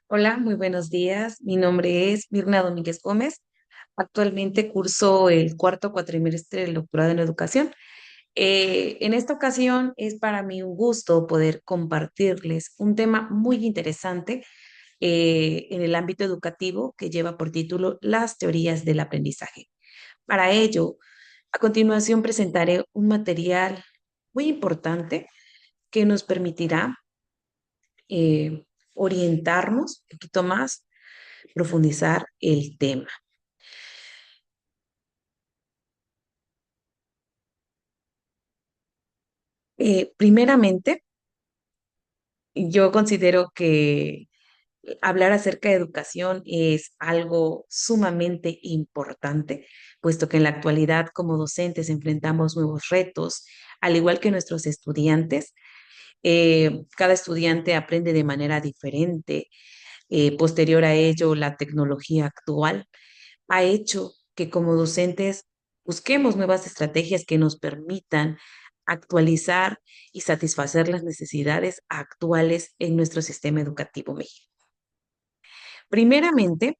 Hola, muy buenos días. Mi nombre es Mirna Domínguez Gómez. Actualmente curso el cuarto cuatrimestre del doctorado en educación. En esta ocasión es para mí un gusto poder compartirles un tema muy interesante en el ámbito educativo que lleva por título Las teorías del aprendizaje. Para ello, a continuación presentaré un material muy importante que nos permitirá orientarnos un poquito más, profundizar el tema. Primeramente, yo considero que hablar acerca de educación es algo sumamente importante, puesto que en la actualidad como docentes enfrentamos nuevos retos, al igual que nuestros estudiantes. Cada estudiante aprende de manera diferente. Posterior a ello, la tecnología actual ha hecho que como docentes busquemos nuevas estrategias que nos permitan actualizar y satisfacer las necesidades actuales en nuestro sistema educativo mexicano. Primeramente,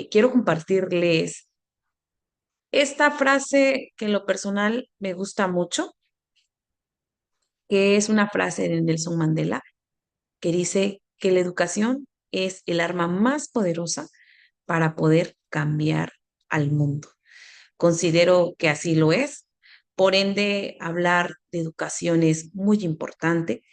quiero compartirles esta frase que en lo personal me gusta mucho, que es una frase de Nelson Mandela, que dice que la educación es el arma más poderosa para poder cambiar al mundo. Considero que así lo es. Por ende, hablar de educación es muy importante.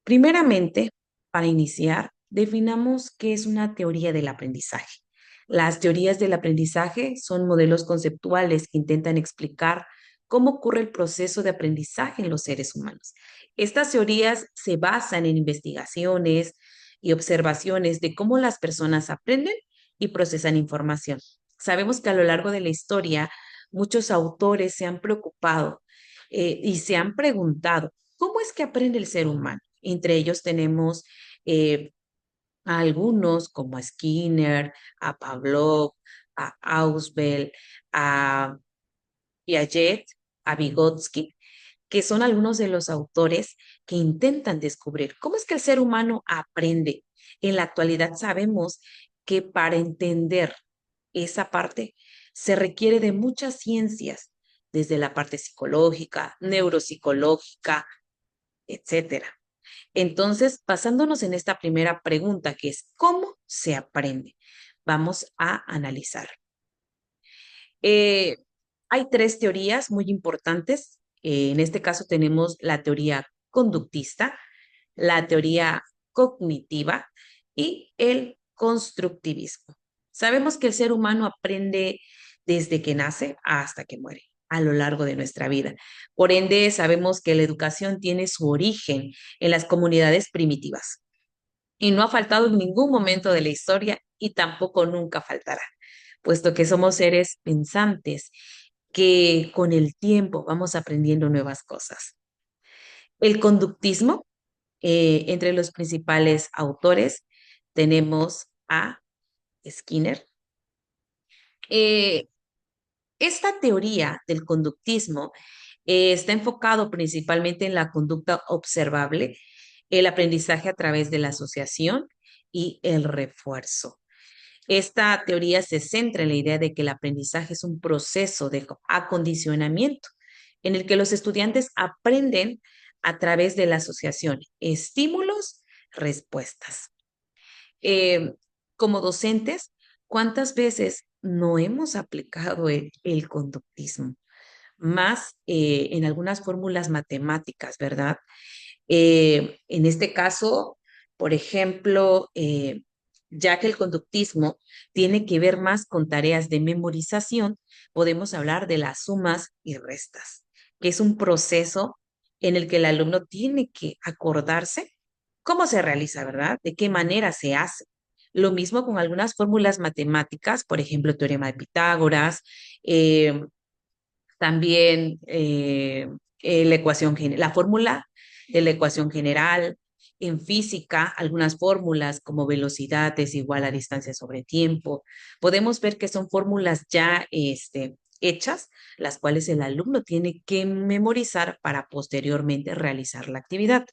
Primeramente, para iniciar, definamos qué es una teoría del aprendizaje. Las teorías del aprendizaje son modelos conceptuales que intentan explicar cómo ocurre el proceso de aprendizaje en los seres humanos. Estas teorías se basan en investigaciones y observaciones de cómo las personas aprenden y procesan información. Sabemos que a lo largo de la historia muchos autores se han preocupado y se han preguntado, ¿cómo es que aprende el ser humano? Entre ellos tenemos eh, a algunos como a Skinner, a Pavlov, a Ausubel, a Piaget, a Vygotsky, que son algunos de los autores que intentan descubrir cómo es que el ser humano aprende. En la actualidad sabemos que para entender esa parte se requiere de muchas ciencias, desde la parte psicológica, neuropsicológica, etcétera. Entonces, basándonos en esta primera pregunta, que es ¿cómo se aprende? Vamos a analizar. Eh, Hay tres teorías muy importantes. En este caso tenemos la teoría conductista, la teoría cognitiva y el constructivismo. Sabemos que el ser humano aprende desde que nace hasta que muere, a lo largo de nuestra vida. Por ende, sabemos que la educación tiene su origen en las comunidades primitivas y no ha faltado en ningún momento de la historia y tampoco nunca faltará, puesto que somos seres pensantes que con el tiempo vamos aprendiendo nuevas cosas. El conductismo, entre los principales autores tenemos a Skinner. Eh, Esta teoría del conductismo está enfocado principalmente en la conducta observable, el aprendizaje a través de la asociación y el refuerzo. Esta teoría se centra en la idea de que el aprendizaje es un proceso de acondicionamiento en el que los estudiantes aprenden a través de la asociación, estímulos, respuestas. Eh, Como docentes, ¿cuántas veces no hemos aplicado el conductismo? Más en algunas fórmulas matemáticas, ¿verdad? En este caso, por ejemplo, ya que el conductismo tiene que ver más con tareas de memorización, podemos hablar de las sumas y restas, que es un proceso en el que el alumno tiene que acordarse cómo se realiza, ¿verdad? De qué manera se hace. Lo mismo con algunas fórmulas matemáticas, por ejemplo, teorema de Pitágoras, eh, también la la fórmula de la ecuación general. En física, algunas fórmulas como velocidad es igual a distancia sobre tiempo. Podemos ver que son fórmulas ya hechas, las cuales el alumno tiene que memorizar para posteriormente realizar la actividad.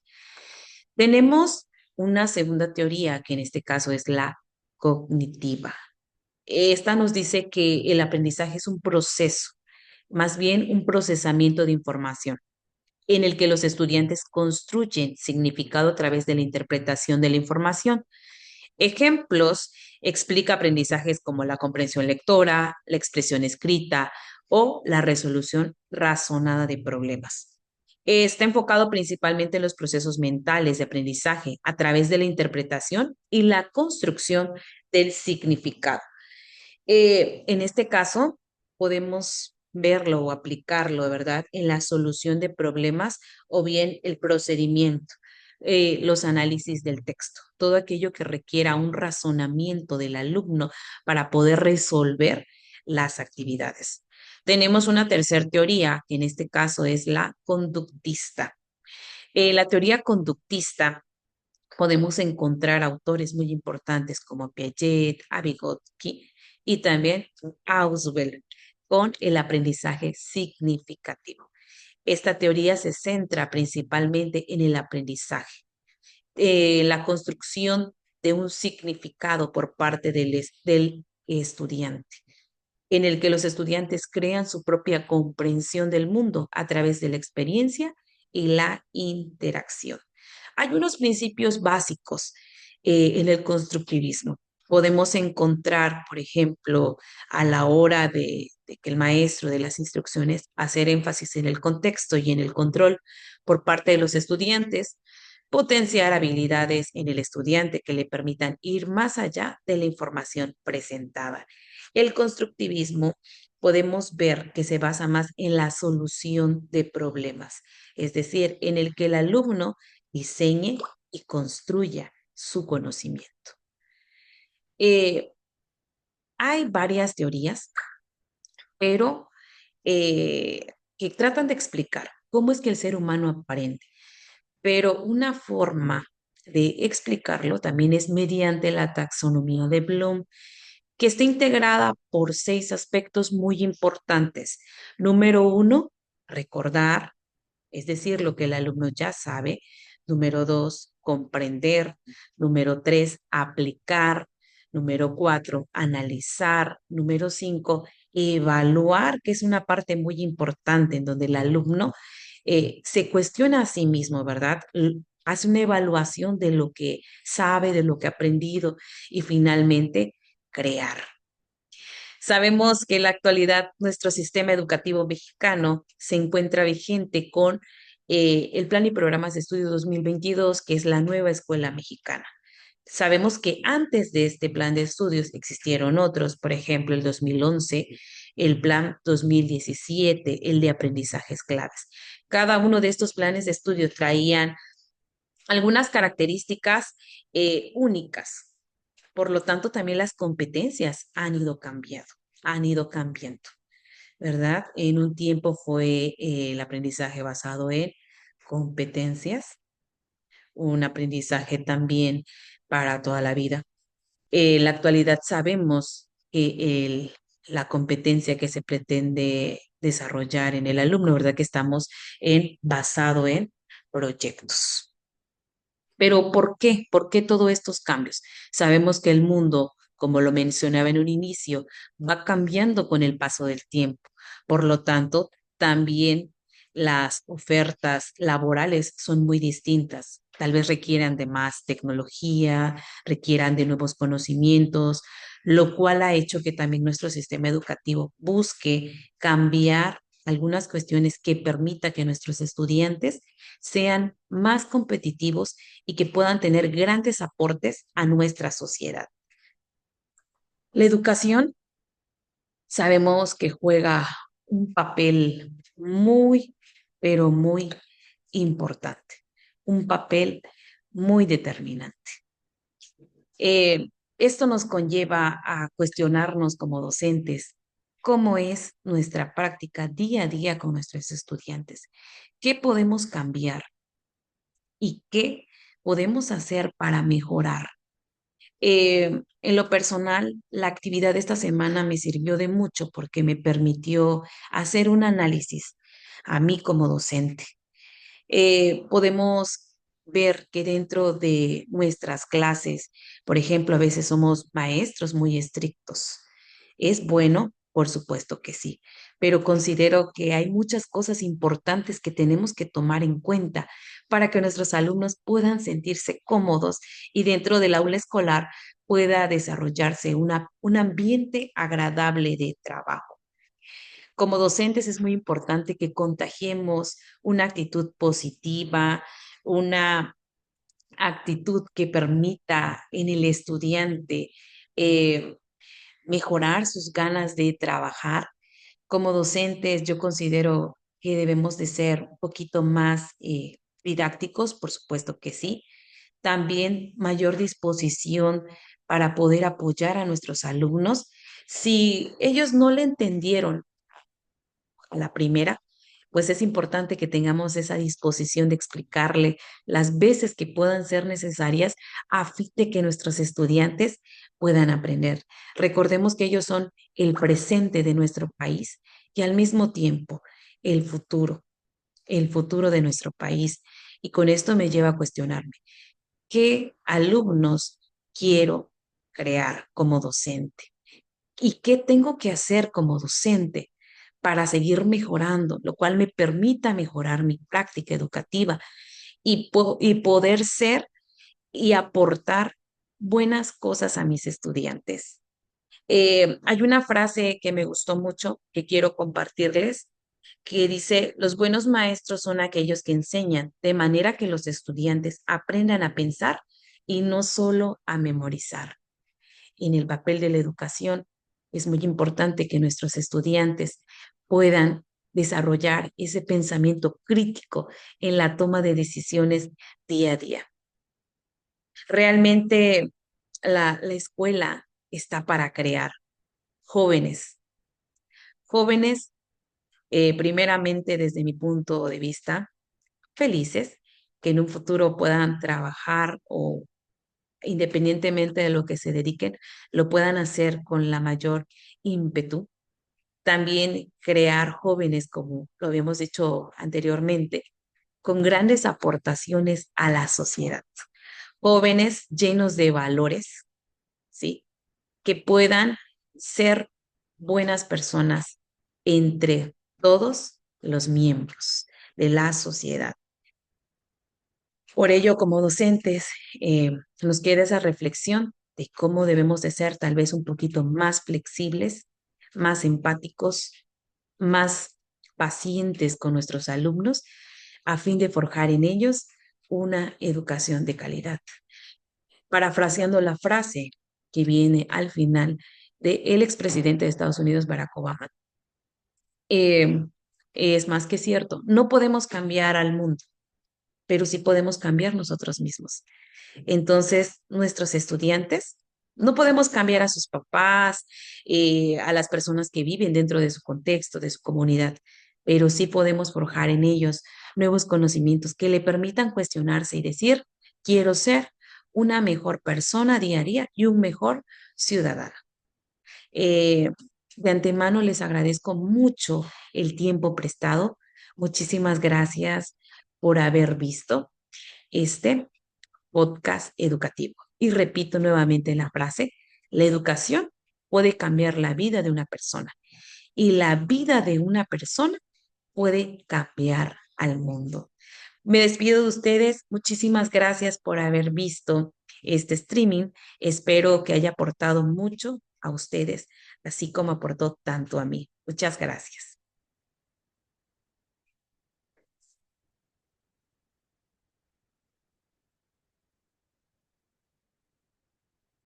Tenemos una segunda teoría, que en este caso es la cognitiva. Esta nos dice que el aprendizaje es un proceso, más bien un procesamiento de información, en el que los estudiantes construyen significado a través de la interpretación de la información. Ejemplos: explica aprendizajes como la comprensión lectora, la expresión escrita o la resolución razonada de problemas. Está enfocado principalmente en los procesos mentales de aprendizaje a través de la interpretación y la construcción del significado. En este caso, podemos verlo o aplicarlo, ¿verdad?, en la solución de problemas o bien el procedimiento, los análisis del texto, todo aquello que requiera un razonamiento del alumno para poder resolver las actividades. Tenemos una tercera teoría, que en este caso es la conductista. La teoría conductista podemos encontrar autores muy importantes como Piaget, Vygotsky y también Ausubel con el aprendizaje significativo. Esta teoría se centra principalmente en el aprendizaje, la construcción de un significado por parte del estudiante, en el que los estudiantes crean su propia comprensión del mundo a través de la experiencia y la interacción. Hay unos principios básicos en el constructivismo. Podemos encontrar, por ejemplo, a la hora de que el maestro de las instrucciones hacer énfasis en el contexto y en el control por parte de los estudiantes, potenciar habilidades en el estudiante que le permitan ir más allá de la información presentada. El constructivismo podemos ver que se basa más en la solución de problemas, es decir, en el que el alumno diseñe y construya su conocimiento. Eh, Hay varias teorías, pero que tratan de explicar cómo es que el ser humano aprende, pero una forma de explicarlo también es mediante la taxonomía de Bloom, que está integrada por 6 aspectos muy importantes. Número 1, recordar, es decir, lo que el alumno ya sabe. Número 2, comprender. Número 3, aplicar. Número 4, analizar. Número 5, evaluar, que es una parte muy importante en donde el alumno se cuestiona a sí mismo, ¿verdad? Hace una evaluación de lo que sabe, de lo que ha aprendido y finalmente crear. Sabemos que en la actualidad nuestro sistema educativo mexicano se encuentra vigente con el Plan y Programas de Estudio 2022, que es la nueva escuela mexicana. Sabemos que antes de este plan de estudios existieron otros, por ejemplo, el 2011, el plan 2017, el de aprendizajes claves. Cada uno de estos planes de estudio traían algunas características únicas. Por lo tanto, también las competencias han ido cambiando, ¿verdad? En un tiempo fue el aprendizaje basado en competencias, un aprendizaje también para toda la vida. En la actualidad sabemos que la competencia que se pretende desarrollar en el alumno, ¿verdad? Que estamos basado en proyectos. Pero ¿por qué? ¿Por qué todos estos cambios? Sabemos que el mundo, como lo mencionaba en un inicio, va cambiando con el paso del tiempo. Por lo tanto, también las ofertas laborales son muy distintas. Tal vez requieran de más tecnología, requieran de nuevos conocimientos, lo cual ha hecho que también nuestro sistema educativo busque cambiar algunas cuestiones que permita que nuestros estudiantes sean más competitivos y que puedan tener grandes aportes a nuestra sociedad. La educación sabemos que juega un papel muy, pero muy importante, un papel muy determinante. Esto nos conlleva a cuestionarnos como docentes cómo es nuestra práctica día a día con nuestros estudiantes, qué podemos cambiar y qué podemos hacer para mejorar. En lo personal, la actividad de esta semana me sirvió de mucho porque me permitió hacer un análisis a mí como docente. Podemos ver que dentro de nuestras clases, por ejemplo, a veces somos maestros muy estrictos. ¿Es bueno? Por supuesto que sí, pero considero que hay muchas cosas importantes que tenemos que tomar en cuenta para que nuestros alumnos puedan sentirse cómodos y dentro del aula escolar pueda desarrollarse un ambiente agradable de trabajo. Como docentes es muy importante que contagiemos una actitud positiva, una actitud que permita en el estudiante eh, mejorar sus ganas de trabajar. Como docentes, yo considero que debemos de ser un poquito más didácticos, por supuesto que sí. También mayor disposición para poder apoyar a nuestros alumnos. Si ellos no le entendieron a la primera, pues es importante que tengamos esa disposición de explicarle las veces que puedan ser necesarias a fin de que nuestros estudiantes puedan aprender. Recordemos que ellos son el presente de nuestro país y al mismo tiempo el futuro de nuestro país. Y con esto me lleva a cuestionarme, ¿qué alumnos quiero crear como docente? ¿Y qué tengo que hacer como docente para seguir mejorando, lo cual me permita mejorar mi práctica educativa y poder ser y aportar buenas cosas a mis estudiantes? Hay una frase que me gustó mucho que quiero compartirles, que dice, los buenos maestros son aquellos que enseñan de manera que los estudiantes aprendan a pensar y no solo a memorizar. En el papel de la educación, es muy importante que nuestros estudiantes puedan desarrollar ese pensamiento crítico en la toma de decisiones día a día. Realmente la escuela está para crear jóvenes, jóvenes primeramente desde mi punto de vista, felices, que en un futuro puedan trabajar o independientemente de lo que se dediquen, lo puedan hacer con la mayor ímpetu. También crear jóvenes, como lo habíamos dicho anteriormente, con grandes aportaciones a la sociedad. Jóvenes llenos de valores, ¿sí? Que puedan ser buenas personas entre todos los miembros de la sociedad. Por ello, como docentes, nos queda esa reflexión de cómo debemos de ser tal vez un poquito más flexibles, más empáticos, más pacientes con nuestros alumnos, a fin de forjar en ellos una educación de calidad. Parafraseando la frase que viene al final del expresidente de Estados Unidos, Barack Obama, eh, es más que cierto, no podemos cambiar al mundo, pero sí podemos cambiar nosotros mismos. Entonces, nuestros estudiantes, no podemos cambiar a sus papás, a las personas que viven dentro de su contexto, de su comunidad, pero sí podemos forjar en ellos nuevos conocimientos que le permitan cuestionarse y decir, quiero ser una mejor persona diaria y un mejor ciudadano. Eh, de antemano les agradezco mucho el tiempo prestado. Muchísimas gracias por haber visto este podcast educativo. Y repito nuevamente la frase, la educación puede cambiar la vida de una persona y la vida de una persona puede cambiar al mundo. Me despido de ustedes. Muchísimas gracias por haber visto este streaming. Espero que haya aportado mucho a ustedes, así como aportó tanto a mí. Muchas gracias.